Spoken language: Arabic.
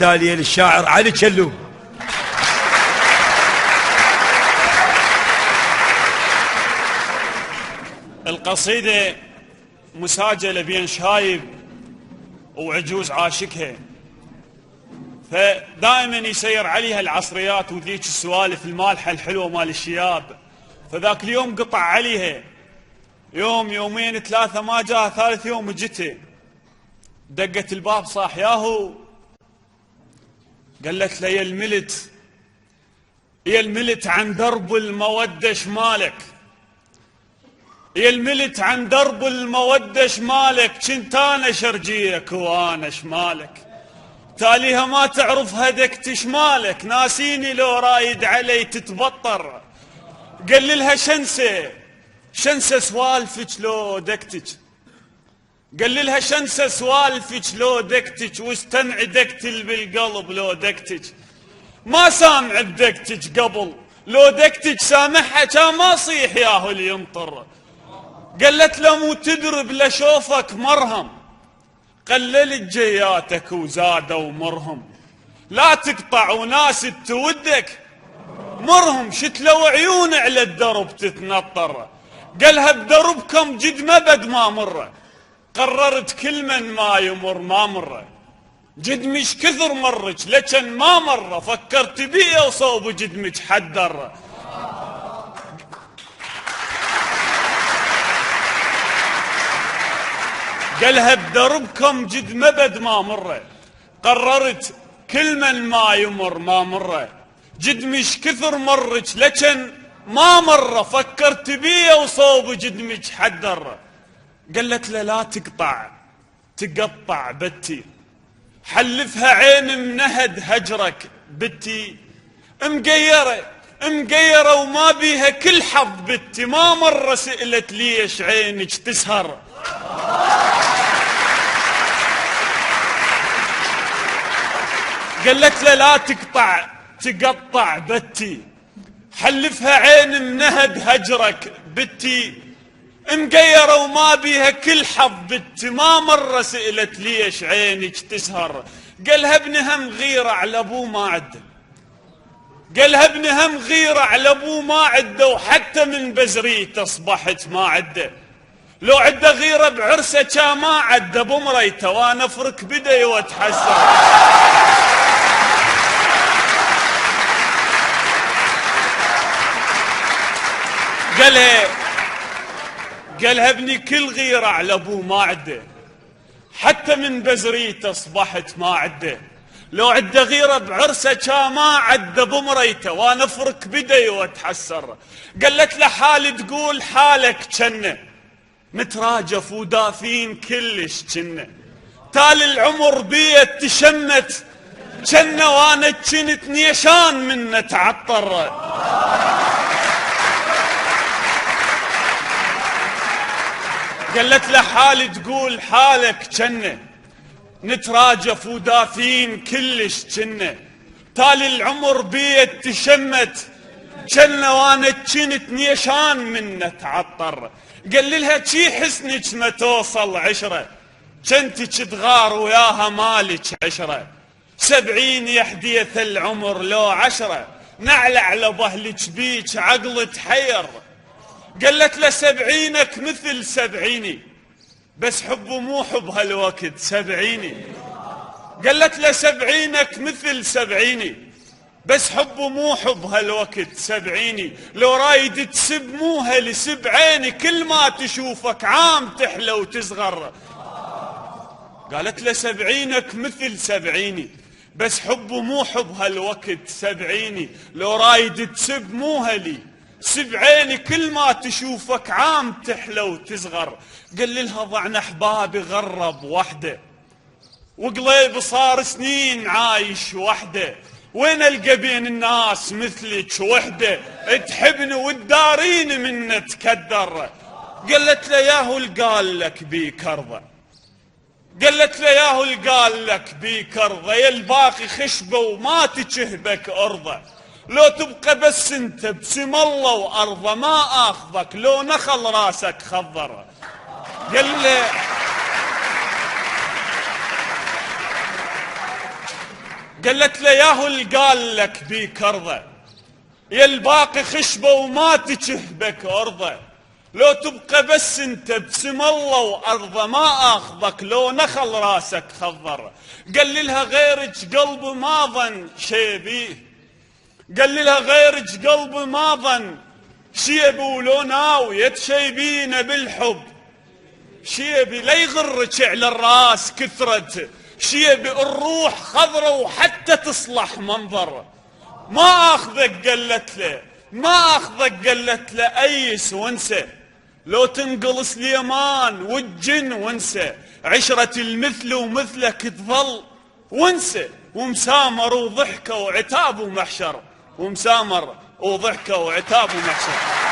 التالية للشاعر علي شلو. القصيدة مساجلة بين شايب وعجوز عاشقها، فدائما يسير عليها العصريات وذيك السوالف المالحة الحلوة مال الشياب. فذاك اليوم قطع عليها يوم يومين ثلاثة، ما جاء ثالث يوم جته، دقت الباب صاح ياهو، قالت له يا الملت عن درب المودة شمالك، يا الملت عن درب المودة شمالك، كنت انا شرجيك وانا شمالك، تاليها ما تعرف هدكت شمالك، ناسيني لو رايد علي تتبطر. قال لها شنسة سوالفك لو دكتك، قال لها شنسة سوالفك لو دكتك، واستمع دكتل بالقلب لو دكتك، ما سامع بدكتك قبل، لو دكتك سامحها كان ما صيح ياهو اللي ينطر. قالت له مو تدرب لشوفك مرهم، قللت جياتك وزادوا مرهم، لا تقطع وناس تودك مرهم، شتلو عيون على الدرب تتنطر. قالها بدربكم جد مبد ما مره، قررت كل من ما يمر ما مره، جد مش كثر مرك لكن ما مره، فكرت بيه وصوب جد متحدر. قالها بدربكم جد مبد ما مره، قررت كل من ما يمر ما مره، جد مش كثر مرك لكن ما مره، فكرت بيه وصوب جد متحدر. قالت له لا تقطع بتي، حلفها عين منهد هجرك بتي، مقيرة وما بيها كل حظ بتي، ما مرة سئلت ليش عينك تسهر. قالت له لا تقطع بتي، حلفها عين منهد هجرك بتي، مقيرة وما بيها كل حظ بتي، ما مرة سئلت ليش عينك تسهر. قالها ابنها مغيرة على ابوه ما عده، قالها ابنها مغيرة على ابوه ما عده، وحتى من بزريته اصبحت ما عده، لو عده غيرة بعرسه كان ما عده بمريته، وانا فرك بدي واتحسر. قالها ابني كل غيرة على ابوه ما عده، حتى من بزريته اصبحت ما عده، لو عده غيرة بعرسه كان ما عده بمريته، وانا فرك بدي واتحسر. قالت له حالي تقول حالك جنة، متراجف ودافين كلش جنة، تالي العمر بيت تشمت جنة، وانا كنت نيشان منه تعطر. قالت له حالي تقول حالك جنة، نتراجف ودافين كلش جنة، تالي العمر بيت تشمت جنة، وانا كنت نيشان منه تعطر. قال لها شي حسنك ما توصل عشرة، جنتك تغار وياها مالك عشرة، 70 يا حديث العمر لو 10، نعلى على بهلك بيك عقل تحير. قالت له 70 مثل 70، بس حبه مو حب هالوقت 70. قالت له 70 مثل 70، بس حبه مو حب هالوقت 70، لو رايد تسب مو هالسب عيني، كل ما تشوفك عام تحلى وتصغر. قالت له 70 مثل 70، بس حبه مو حب هالوقت 70، لو رايد تسب مو هلي سب عيني، كل ما تشوفك عام تحلى وتصغر. قال لها ضعنا احبابي غرب وحده، وقليب صار سنين عايش وحده، وين القى بين الناس مثلك وحده، تحبني وتداريني من تكدر. قالت له ياهو قال لك بيك ارضى، قالت له ياهو قال لك بيك ارضى، يا الباقي خشبه وما تشهبك ارضى، لو تبقى بس انت بسم الله وارضى، ما اخذك لو نخل راسك خضر. قال له قالت له ياهو اللي قال لك بيك ارضه، يا الباقي خشبه وما تشهبك ارضه، لو تبقى بس انت بسم الله وارضه ما اخذك لو نخل راسك خضر. قال لها غيرك قلبي ما ظن شي بيه، قال لها غيرك قلبي ما ظن شي بي، ولو ناوية تشيبينه بالحب شيبي لا يغرك على الراس كثرة شيبي، الروح خضرة وحتى تصلح منظر. ما اخذك قالت له، ما اخذك قالت له ايس وانسى، لو تنقلص اليمان والجن وانسى، عشرة المثل ومثلك تظل وانسى. ومسامر وضحكة وعتاب ومحشر، ومسامر وضحكة وعتاب ومحشر.